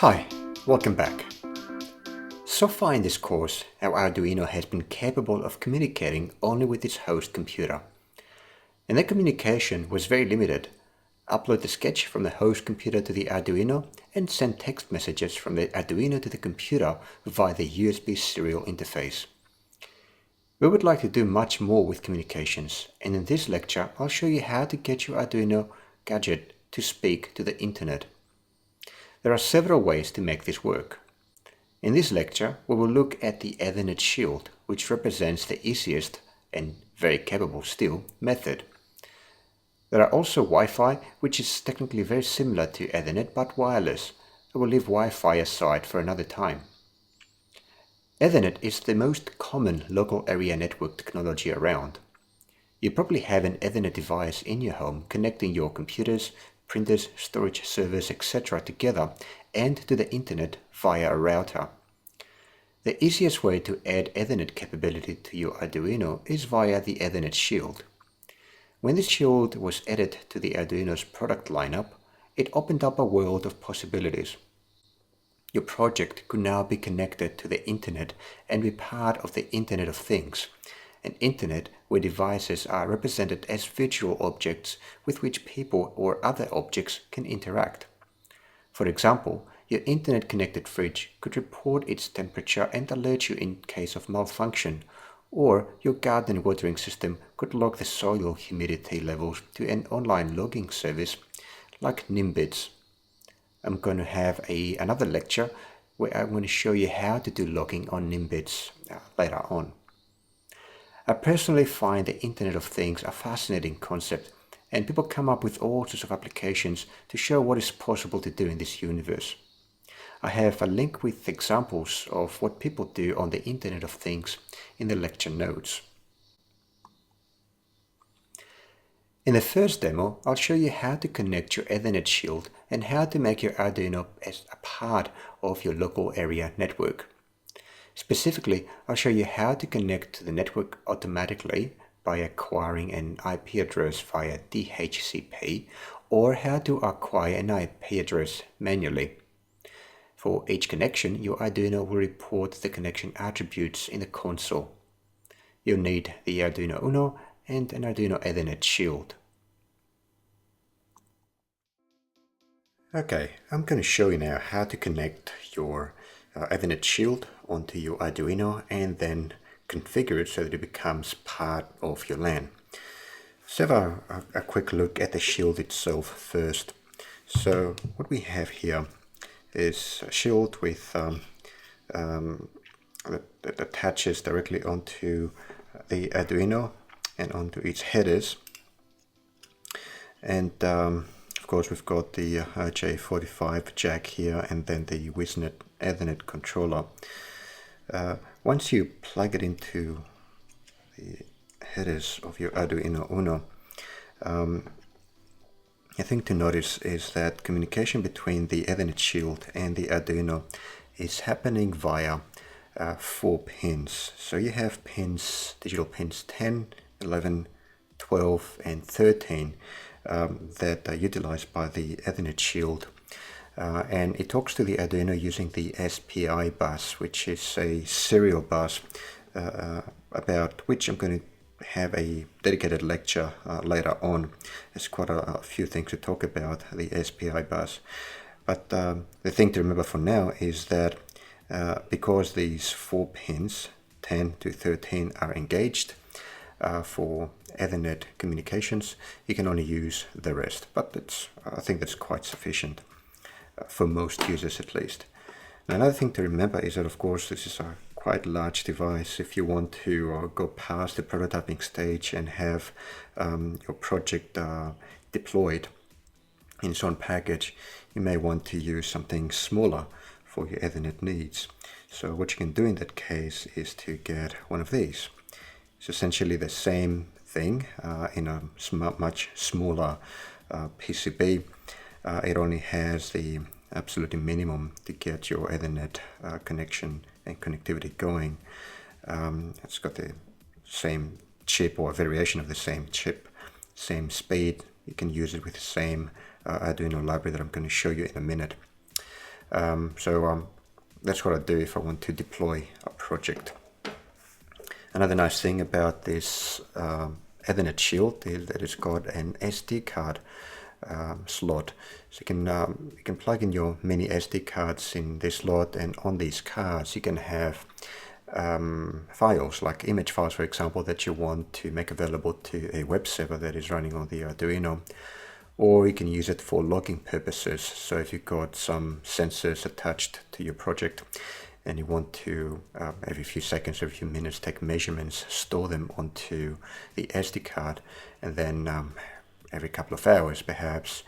Hi, welcome back. So far in this course, our Arduino has been capable of communicating only with its host computer. And that communication was very limited. Upload the sketch from the host computer to the Arduino and send text messages from the Arduino to the computer via the USB serial interface. We would like to do much more with communications, and in this lecture I'll show you how to get your Arduino gadget to speak to the internet. There are several ways to make this work. In this lecture, we will look at the Ethernet shield, which represents the easiest and very capable still method. There are also Wi-Fi, which is technically very similar to Ethernet but wireless. I will leave Wi-Fi aside for another time. Ethernet is the most common local area network technology around. You probably have an Ethernet device in your home connecting your computers, printers, storage servers, etc. together and to the internet via a router. The easiest way to add Ethernet capability to your Arduino is via the Ethernet shield. When this shield was added to the Arduino's product lineup, it opened up a world of possibilities. Your project could now be connected to the internet and be part of the Internet of Things, an internet where devices are represented as virtual objects with which people or other objects can interact. For example, your internet-connected fridge could report its temperature and alert you in case of malfunction, or your garden watering system could log the soil humidity levels to an online logging service like Nimbits. I'm going to have another lecture where I'm going to show you how to do logging on Nimbits later on. I personally find the Internet of Things a fascinating concept, and people come up with all sorts of applications to show what is possible to do in this universe. I have a link with examples of what people do on the Internet of Things in the lecture notes. In the first demo, I'll show you how to connect your Ethernet shield and how to make your Arduino as a part of your local area network. Specifically, I'll show you how to connect to the network automatically by acquiring an IP address via DHCP, or how to acquire an IP address manually. For each connection, your Arduino will report the connection attributes in the console. You'll need the Arduino Uno and an Arduino Ethernet shield. Okay, I'm going to show you now how to connect your Ethernet shield onto your Arduino and then configure it so that it becomes part of your LAN. Let's have a quick look at the shield itself first. So what we have here is a shield with that attaches directly onto the Arduino and onto its headers. And of course we've got the RJ45 jack here and then the WISNet Ethernet controller. Once you plug it into the headers of your Arduino Uno, a thing to notice is that communication between the Ethernet shield and the Arduino is happening via 4 pins. So you have digital pins 10, 11, 12 and 13 that are utilized by the Ethernet shield. And it talks to the Arduino using the SPI bus, which is a serial bus about which I'm going to have a dedicated lecture later on. There's quite a few things to talk about the SPI bus. But the thing to remember for now is that because these 4 pins, 10 to 13, are engaged for Ethernet communications, you can only use the rest. But I think that's quite sufficient for most users at least. Now, another thing to remember is that of course this is a quite large device. If you want to go past the prototyping stage and have your project deployed in its own package, you may want to use something smaller for your Ethernet needs. So what you can do in that case is to get one of these. It's essentially the same thing in a much smaller PCB. It only has the absolute minimum to get your Ethernet connection and connectivity going. It's got the same chip or a variation of the same chip, same speed. You can use it with the same Arduino library that I'm going to show you in a minute. That's what I do if I want to deploy a project. Another nice thing about this Ethernet shield is that it's got an SD card slot. So you can plug in your mini SD cards in this slot, and on these cards you can have files, like image files, for example, that you want to make available to a web server that is running on the Arduino. Or you can use it for logging purposes. So if you've got some sensors attached to your project and you want to, every few seconds, every few minutes, take measurements, store them onto the SD card, and then every couple of hours, perhaps,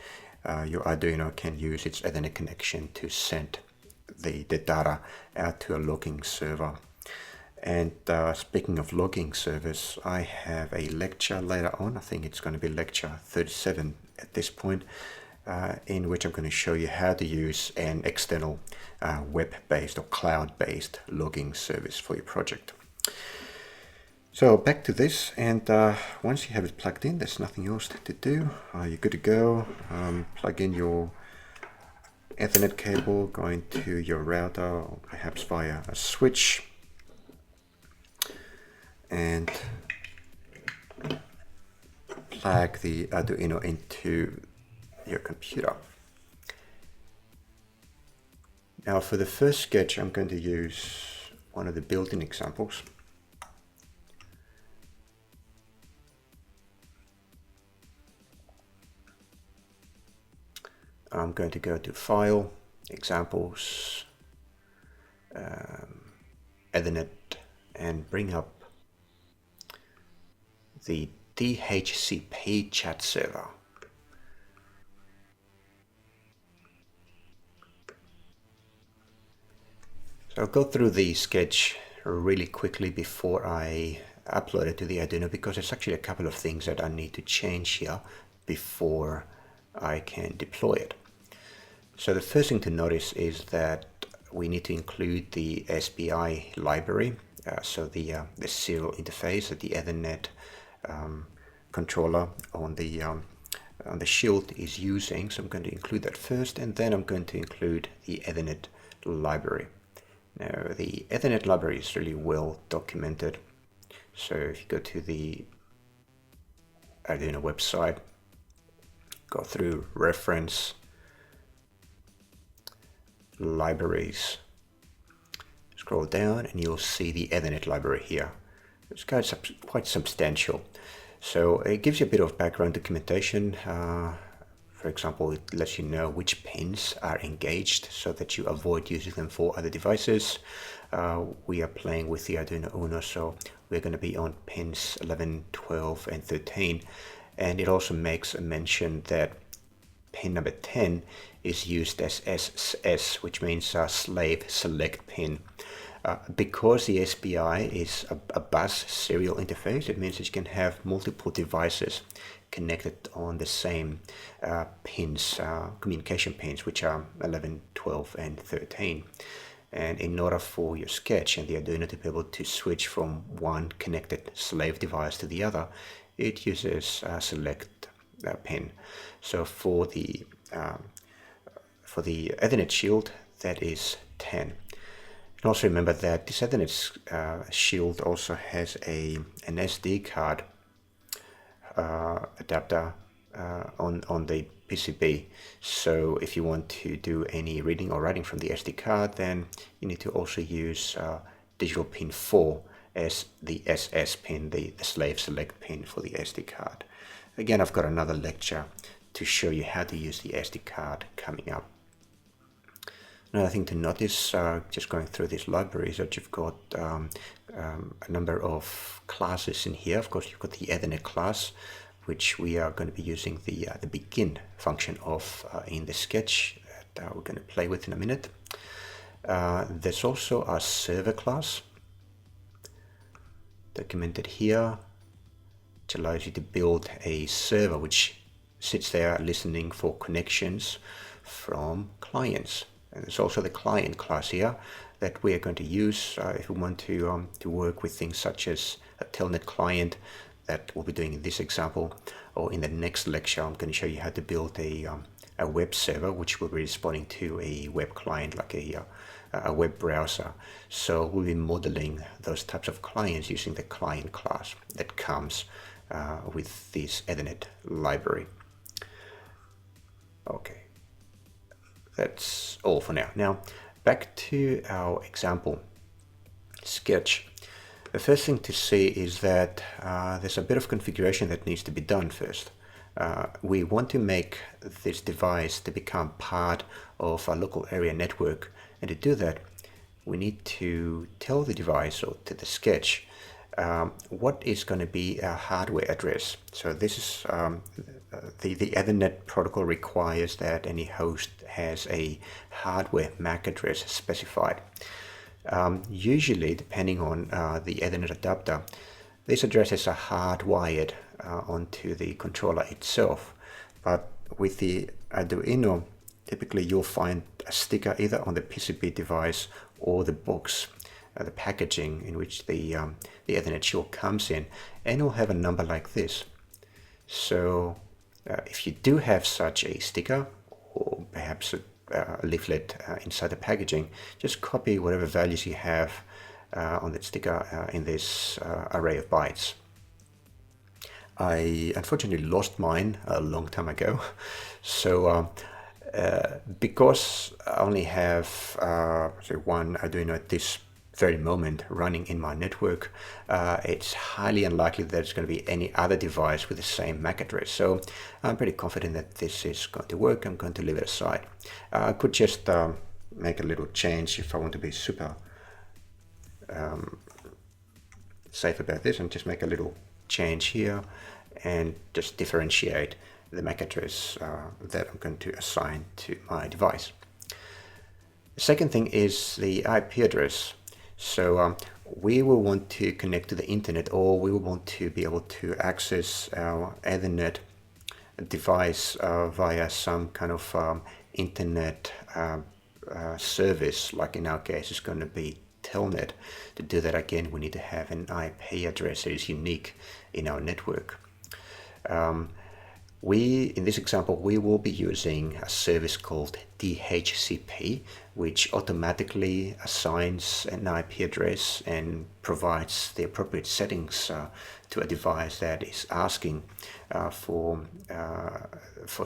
your Arduino can use its Ethernet connection to send the data out to a logging server. And speaking of logging servers, I have a lecture later on. I think it's going to be lecture 37 at this point, in which I'm going to show you how to use an external web-based or cloud-based logging service for your project. So back to this, and once you have it plugged in, there's nothing else to do. You're good to go. Plug in your Ethernet cable going to your router, or perhaps via a switch, and plug the Arduino into your computer. Now for the first sketch, I'm going to use one of the built-in examples. I'm going to go to File, Examples, Ethernet, and bring up the DHCP chat server. So I'll go through the sketch really quickly before I upload it to the Arduino, because there's actually a couple of things that I need to change here before I can deploy it. So the first thing to notice is that we need to include the SPI library, so the serial interface that the Ethernet controller on the shield is using. So I'm going to include that first, and then I'm going to include the Ethernet library. Now the Ethernet library is really well documented. So if you go to the Arduino website, go through reference, libraries, scroll down, and you'll see the Ethernet library here. It's quite substantial. So it gives you a bit of background documentation. For example, it lets you know which pins are engaged so that you avoid using them for other devices. We are playing with the Arduino Uno, so we're going to be on pins 11, 12, and 13. And it also makes a mention that pin number 10 is used as SS, which means slave select pin. Because the SPI is a bus serial interface, it means that you can have multiple devices connected on the same pins, communication pins, which are 11, 12, and 13. And in order for your sketch and the Arduino to be able to switch from one connected slave device to the other, it uses a select pin. So for the Ethernet shield, that is 10. And also remember that this Ethernet shield also has an SD card adapter on the PCB. So if you want to do any reading or writing from the SD card, then you need to also use digital pin 4 as the SS pin, the slave select pin for the SD card. Again, I've got another lecture to show you how to use the SD card coming up. Another thing to notice, just going through this library, is that you've got a number of classes in here. Of course, you've got the Ethernet class, which we are going to be using the begin function of in the sketch that we're going to play with in a minute. There's also a server class documented here, which allows you to build a server which sits there listening for connections from clients. And there's also the client class here that we are going to use if we want to work with things such as a telnet client that we'll be doing in this example, or in the next lecture I'm going to show you how to build a a web server, which will be responding to a web client like a web browser. So we'll be modeling those types of clients using the client class that comes with this Ethernet library. Okay, that's all for now. Now, back to our example sketch. The first thing to see is that there's a bit of configuration that needs to be done first. We want to make this device to become part of a local area network, and to do that we need to tell the device, or to the sketch, what is going to be our hardware address. So this is the Ethernet protocol requires that any host has a hardware MAC address specified. Usually, depending on the Ethernet adapter, these addresses are hardwired onto the controller itself. But with the Arduino, typically you'll find a sticker either on the PCB device or the box, the packaging in which the Ethernet shield comes in, and it'll have a number like this. So if you do have such a sticker, or perhaps a leaflet inside the packaging, just copy whatever values you have on that sticker in this array of bytes. I unfortunately lost mine a long time ago, so because I only have say one Arduino at this very moment running in my network, it's highly unlikely that there's going to be any other device with the same MAC address. So I'm pretty confident that this is going to work. I'm going to leave it aside. I could just make a little change if I want to be super safe about this, and just make a little change here and just differentiate the MAC address that I'm going to assign to my device. The second thing is the IP address. So we will want to connect to the internet, or we will want to be able to access our Ethernet device via some kind of internet service, like in our case it's going to be Telnet. To do that, again, we need to have an IP address that is unique in our network. In this example, we will be using a service called DHCP, which automatically assigns an IP address and provides the appropriate settings to a device that is asking for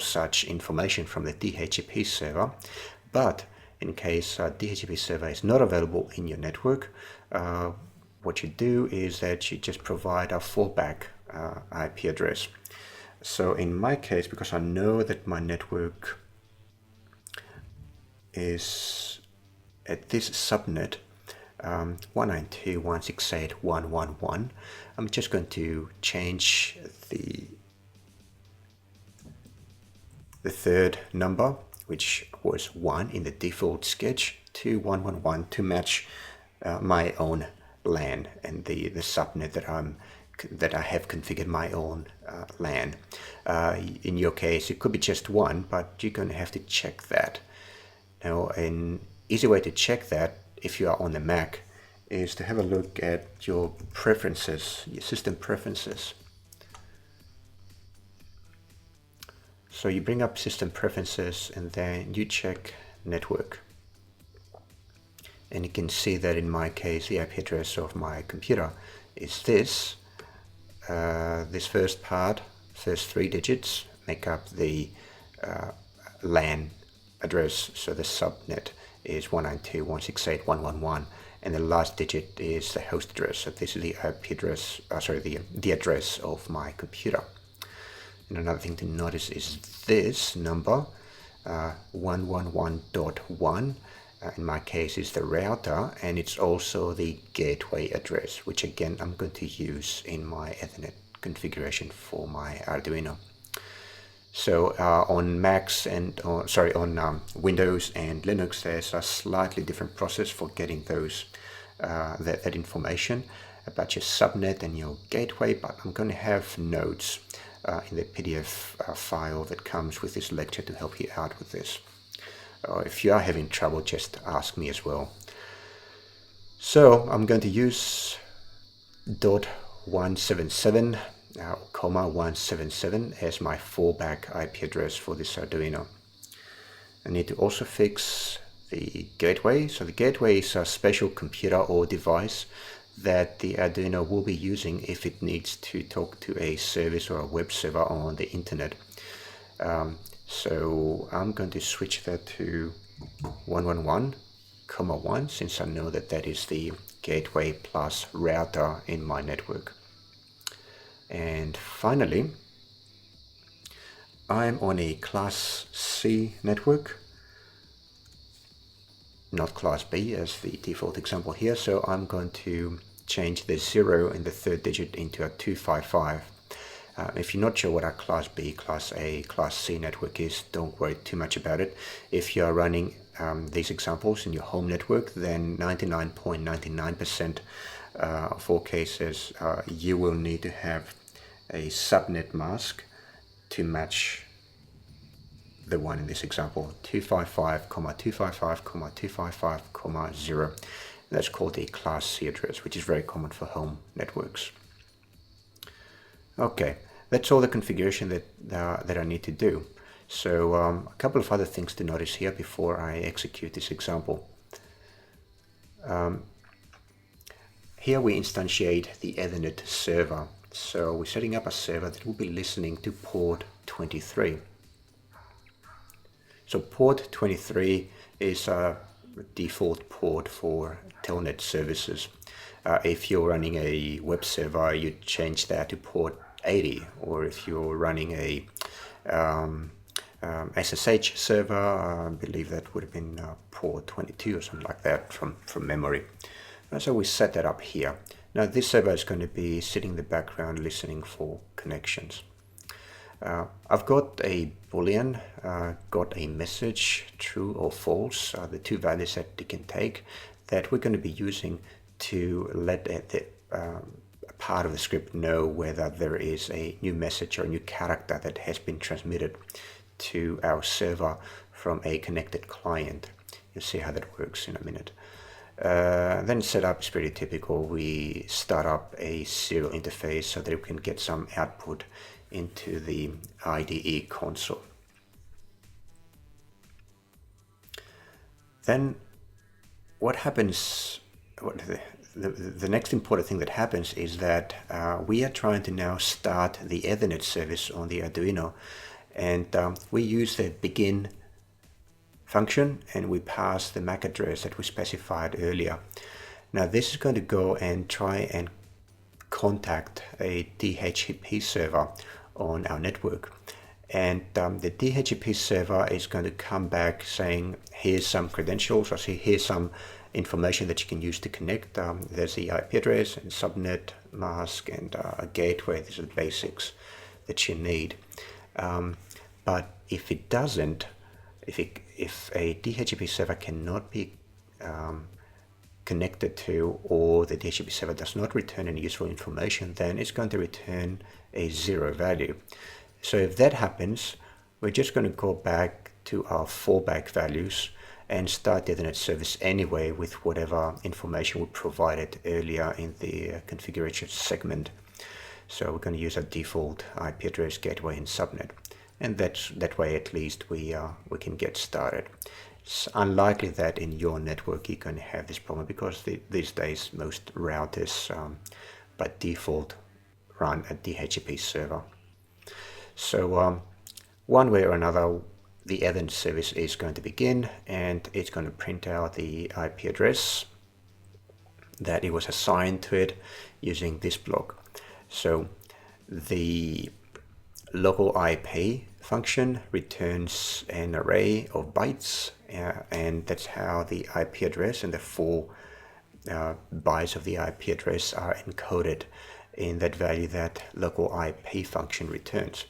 such information from the DHCP server. But in case a DHCP server is not available in your network, what you do is that you just provide a fallback IP address. So in my case, because I know that my network is at this subnet 192.168.1.1.1, I'm just going to change the third number, which was 1 in the default sketch, to 111 to match my own LAN and the subnet that I have configured my own LAN. In your case, it could be just 1, but you're going to have to check that. Now, an easy way to check that, if you are on the Mac, is to have a look at your preferences, your system preferences. So you bring up system preferences and then you check network. And you can see that in my case, the IP address of my computer is this. This first part, first 3 digits, make up the LAN address. So the subnet is 192.168.1.1.1, and the last digit is the host address. So this is the IP address, the address of my computer. And another thing to notice is this number, 111.1. In my case is the router, and it's also the gateway address, which again I'm going to use in my Ethernet configuration for my Arduino. So on Macs and on Windows and Linux, there's a slightly different process for getting those that information about your subnet and your gateway, but I'm going to have notes in the PDF file that comes with this lecture to help you out with this. If you are having trouble, just ask me as well. So I'm going to use .177, 177 as my fallback IP address for this Arduino. I need to also fix the gateway. So the gateway is a special computer or device that the Arduino will be using if it needs to talk to a service or a web server on the internet. So I'm going to switch that to 111,1 since I know that that is the gateway plus router in my network. And finally, I'm on a class C network, not class B as the default example here. So I'm going to change the 0 in the third digit into a 255. If you're not sure what a class B, class A, class C network is, don't worry too much about it. If you're running these examples in your home network, then 99.99% of all cases, you will need to have a subnet mask to match the one in this example, 255,255,255,0. That's called a class C address, which is very common for home networks. Okay, that's all the configuration that I need to do. So a couple of other things to notice here before I execute this example. Here we instantiate the Ethernet server. So we're setting up a server that will be listening to port 23. So port 23 is a default port for telnet services. If you're running a web server, you change that to port 80, or if you're running a SSH server, I believe that would have been port 22 or something like that from memory. So we set that up here. Now this server is going to be sitting in the background listening for connections. I've got a boolean, got a message, true or false, the two values that it can take, that we're going to be using to let the part of the script know whether there is a new message or a new character that has been transmitted to our server from a connected client. You'll see how that works in a minute. Then setup is pretty typical. We start up a serial interface so that we can get some output into the IDE console. Then what happens, the next important thing that happens is that we are trying to now start the Ethernet service on the Arduino, and we use the begin function and we pass the MAC address that we specified earlier. Now this is going to go and try and contact a DHCP server on our network, and the DHCP server is going to come back saying here's some credentials, or here's some information that you can use to connect. There's the IP address and subnet mask and a gateway. These are the basics that you need. But if it doesn't, if a DHCP server cannot be connected to, or the DHCP server does not return any useful information, then it's going to return a 0 value. So if that happens, we're just going to go back to our fallback values and start the Ethernet service anyway with whatever information we provided earlier in the configuration segment. So we're going to use a default IP address, gateway, and subnet, and that way at least we can get started. It's unlikely that in your network you're going to have this problem, because these days most routers by default run a DHCP server. So one way or another, the Ethernet service is going to begin, and it's going to print out the IP address that it was assigned to it using this block. So the local IP function returns an array of bytes, and that's how the IP address and the 4 bytes of the IP address are encoded in that value that local IP function returns.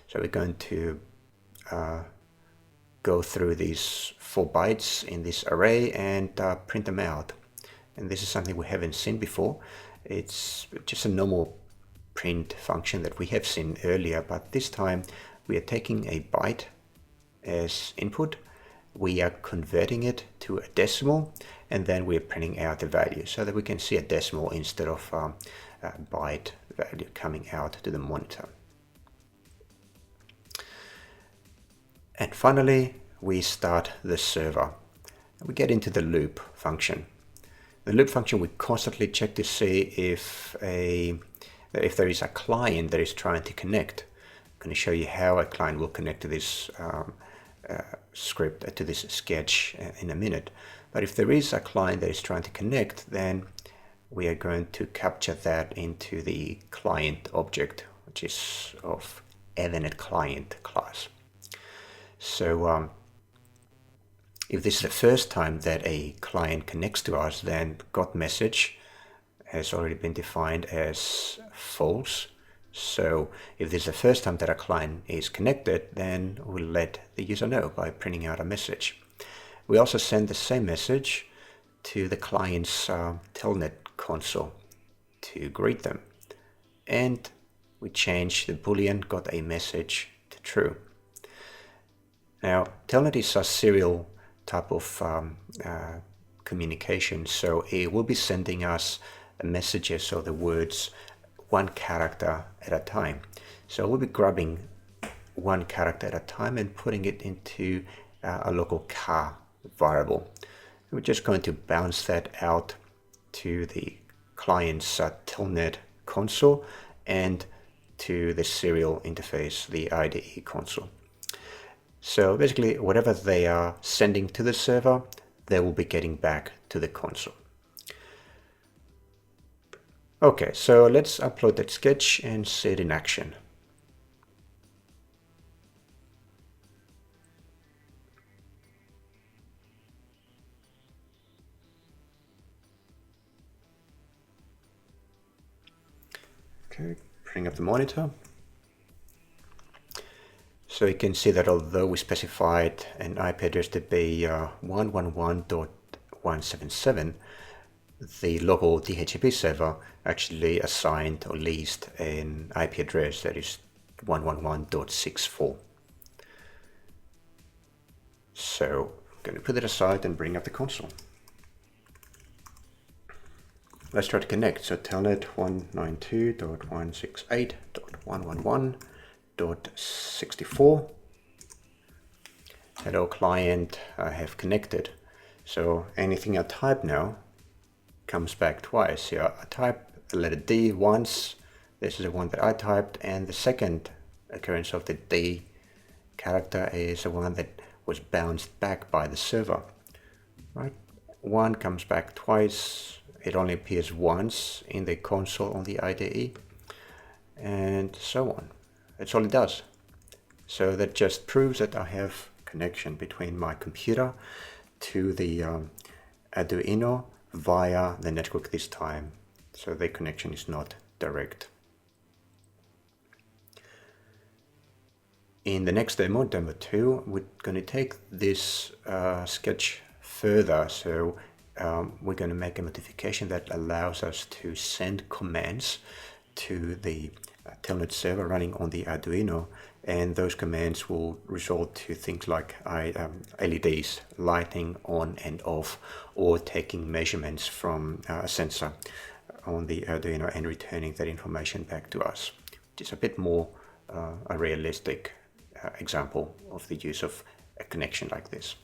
So we're going to go through these 4 bytes in this array and print them out. And this is something we haven't seen before. It's just a normal print function that we have seen earlier, but this time we are taking a byte as input, we are converting it to a decimal, and then we're printing out the value so that we can see a decimal instead of a byte value coming out to the monitor. And finally, we start the server. We get into the loop function. The loop function, we constantly check to see if there is a client that is trying to connect. I'm going to show you how a client will connect to this script, to this sketch in a minute. But if there is a client that is trying to connect, then we are going to capture that into the client object, which is of Ethernet client class. So if this is the first time that a client connects to us, then got message has already been defined as false. So if this is the first time that a client is connected, then we'll let the user know by printing out a message. We also send the same message to the client's telnet console to greet them. And we change the boolean got a message to true. Now, telnet is a serial type of communication, so it will be sending us messages or the words one character at a time. So we'll be grabbing one character at a time and putting it into a local char variable. We're just going to bounce that out to the client's telnet console and to the serial interface, the IDE console. So basically, whatever they are sending to the server, they will be getting back to the console. Okay, so let's upload that sketch and see it in action. Okay, bring up the monitor. So you can see that although we specified an IP address to be 111.177, the local DHCP server actually assigned or leased an IP address that is 111.64. So I'm going to put it aside and bring up the console. Let's try to connect. So telnet 192.168.111.64. Hello client, I have connected. So anything I type now comes back twice. Here I type the letter D once. This is the one that I typed, and the second occurrence of the D character is the one that was bounced back by the server. Right? One comes back twice. It only appears once in the console on the IDE, and so on. That's all it does. So that just proves that I have connection between my computer to the Arduino via the network this time. So the connection is not direct. In the next demo, demo 2, we're going to take this sketch further. So we're going to make a modification that allows us to send commands to the telnet server running on the Arduino, and those commands will result to things like LEDs lighting on and off, or taking measurements from a sensor on the Arduino and returning that information back to us, which is a bit more a realistic example of the use of a connection like this.